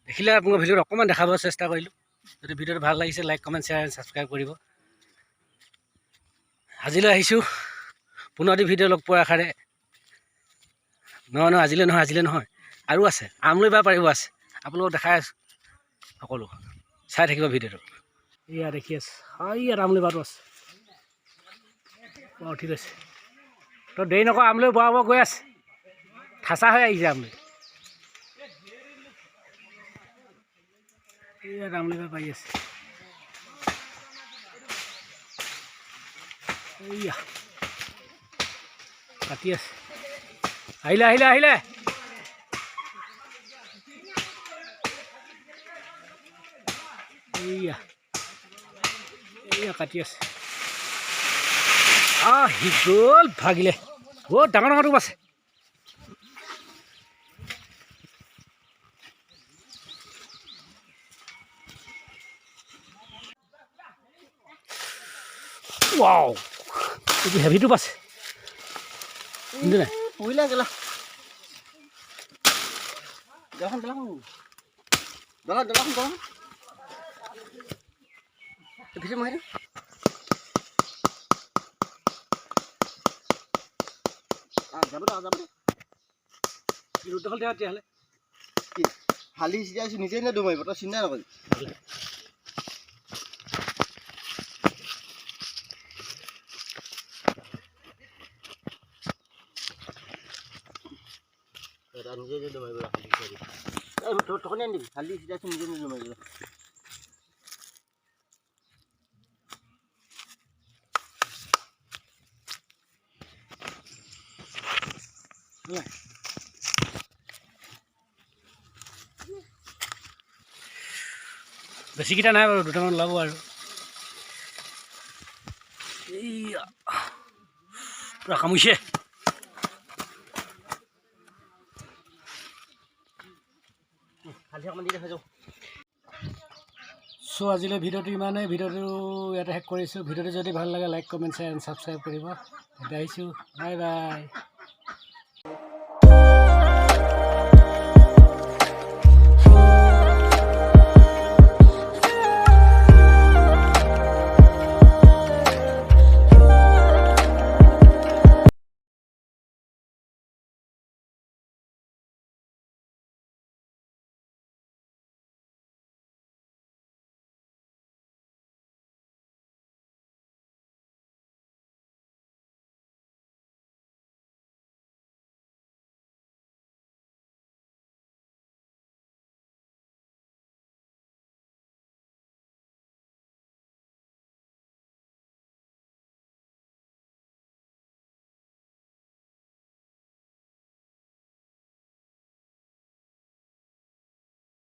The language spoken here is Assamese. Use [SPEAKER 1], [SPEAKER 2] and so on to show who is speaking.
[SPEAKER 1] দেখিলে আপোনাক ভিডিঅ'ত অকণমান দেখাব চেষ্টা কৰিলোঁ। যদি ভিডিঅ'টো ভাল লাগিছে like comment share and subscribe কৰিব। আজিলৈ আহিছোঁ পুনৰ এটি ভিডিঅ' লগ পোৱাৰ আশাৰে। আজিলৈ নহয় আৰু আছে, আমলৈ বা পাৰিব আছে, আপোনালোকক দেখাই আছোঁ সকলো। চাই থাকিব ভিডিঅ'টো। এয়া দেখি আছে, ইয়াত আমলৈ বাটো আছে। অঁ ঠিক আছে, তো দেৰি নকৰা, আমলৈ বৰাব গৈ আছে। ঠাচা হৈ আহিছে আমলৈ। ইয়াত আমলৈ বা পাৰি আছে। এইয়া কাটি আছে। আহিলে এইয়া কাটি আছে। সি গ'ল, ভাগিলে। বহুত ডাঙৰ টোপ আছে। ৱাও, এইটো হেভি টোপ আছে। শুনিছে নাই?
[SPEAKER 2] পইলা গেলা
[SPEAKER 1] তেতিয়াহ'লে
[SPEAKER 2] হালি চিটাইছোঁ, নিজে নে দুমাৰিব, তই চিন্তা নকৰিবি। নিজে দুমাৰিব, তখন আনিবি। হালি চিটাইছোঁ, নিজে দুমাৰিব।
[SPEAKER 1] বেছিকেইটা নাই বাৰু, দুটামান ওলাব আৰু। এইয়া পূৰা কামুৰিছে। চ' আজিলৈ ভিডিঅ'টো ইমানেই। ভিডিঅ'টো ইয়াতে শেষ কৰিছোঁ। ভিডিঅ'টো যদি ভাল লাগে like comment share and subscribe কৰিব। এতিয়া আহিছোঁ, বাই বাই।